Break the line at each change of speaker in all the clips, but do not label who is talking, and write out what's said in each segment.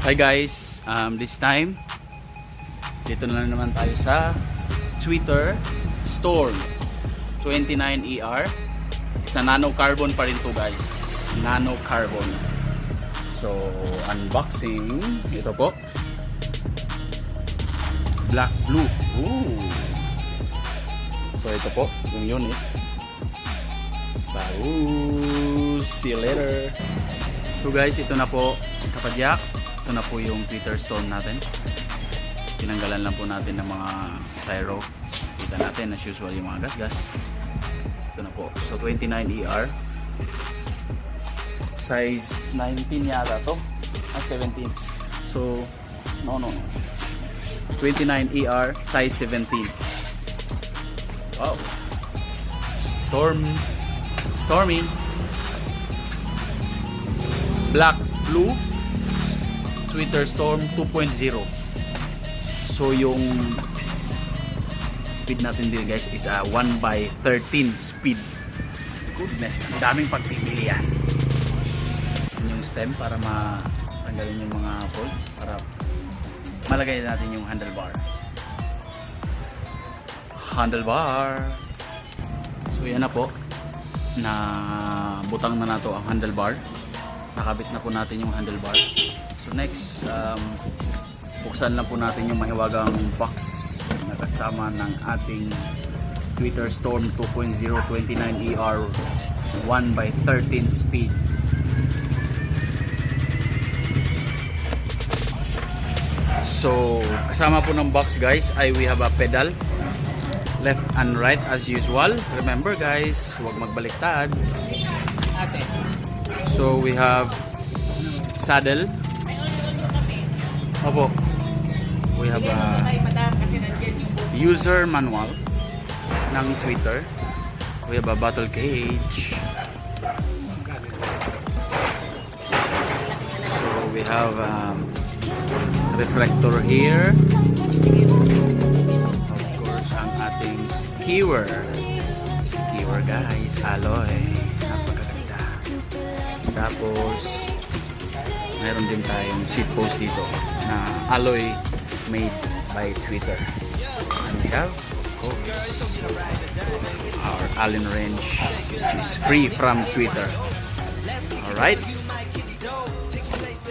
Hi guys, this time dito na naman tayo sa Twitter Storm 29ER. Sa nano carbon pa rin to guys, nano carbon. So unboxing, ito po, black blue. Ooh. So ito po yung unit. See you later. So guys, ito na po kapadyak. Ito na po yung Twitter Storm natin. Tinanggalan lang po natin ng mga styro. Kita natin as usual yung mga gasgas. Ito na po. So 29ER. Size 19 yata to. 17. So no. 29ER size 17. Wow. Stormy. Black blue Twitter Storm 2.0. So yung speed natin din guys is a 1/13 speed. Goodness, ang daming pagpipilian. Yung stem para matanggalin yung mga fold, para malagay natin yung handlebar. So yan na po, na butang na nato ang handlebar. Nakabit na po natin yung handlebar. So next, buksan na po natin yung mahiwagang box na kasama ng ating Twitter Storm 2.0 29ER 1/13 speed. So kasama po ng box guys ay we have a pedal, left and right as usual. Remember guys, huwag magbaliktad. So we have saddle. Opo. We have a user manual ng Twitter. We have a bottle cage. So we have a reflector here. Of course, ang ating skewer. Skewer guys, alloy. Napakaganda. Tapos meron din tayong seat post dito na alloy made by Twitter. And we have, of course, our Allen wrench, which is free from Twitter. Alright.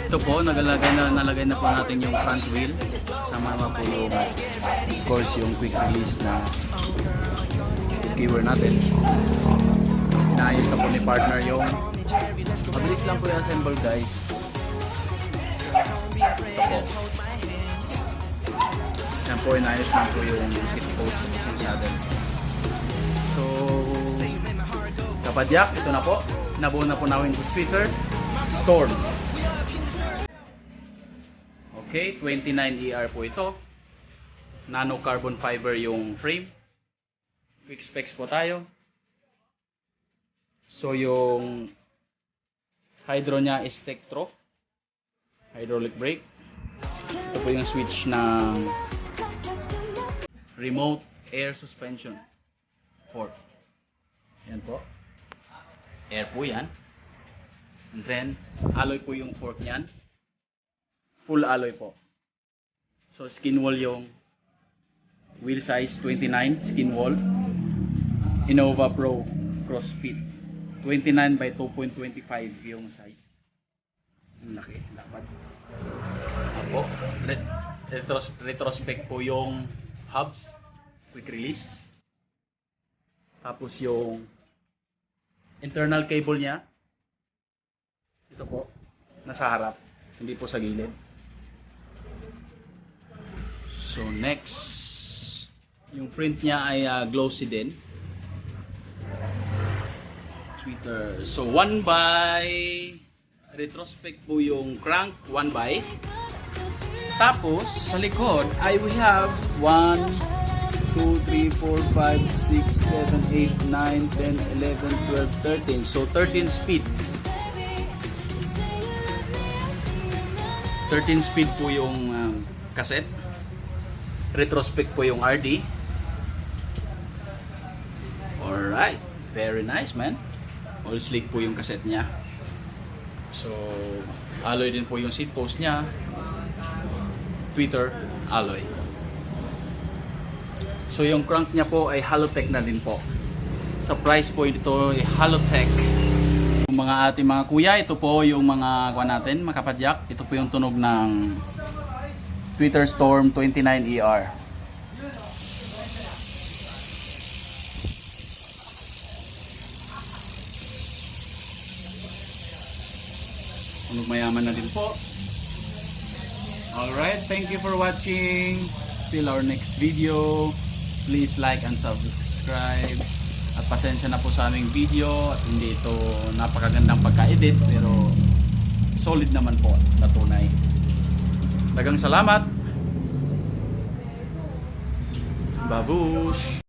Ito po, nalagay na po natin yung front wheel. Sama naman po yung, of course, yung quick release na skewer natin. Inaayos na po ni partner yung, mabilis lang po yung assemble guys. Ito po. Yan po, inayos lang po yung seat post ng saddle. So kapadyak, ito na po, nabuo na po namin yung Twitter Storm. Okay, 29ER po ito. Nano carbon fiber yung frame. Quick specs po tayo. So yung hydro nya is Tektro, hydraulic brake. Ito po yung switch ng remote air suspension fork. Yan po, air po yan. And then alloy po yung fork nyan, full alloy po. So skin wall yung wheel size 29 skin wall, Innova Pro CrossFit 29/2.25 yung size. Ang laki, lapad. Apo, retrospect po yung hubs, quick release. Tapos yung internal cable nya, ito po, nasa harap, hindi po sa gilid. So next, yung print nya ay glossy din. Twitter. So 1/, retrospect po yung crank 1/. Tapos sa likod ay we have 1, 2, 3, 4, 5, 6, 7, 8, 9, 10, 11, 12, 13. So 13 speed. 13 speed po yung cassette. Retrospect po yung RD. Alright, very nice man. All slick po yung cassette nya. So alloy din po yung seat post nya. tweeter alloy. So yung crank niya po ay Halotech na din po. Sa price po ito ay Halotech. Yung mga ating mga kuya, ito po yung mga kuha natin, mga kapadyak. Ito po yung tunog ng Twitter Storm 29ER. Tunog mayaman na din po. Alright, thank you for watching. Till our next video. Please like and subscribe. At pasensya na po sa aming video. At hindi ito napakagandang pagka-edit. Pero solid naman po na tunay. Dagang salamat. Babush!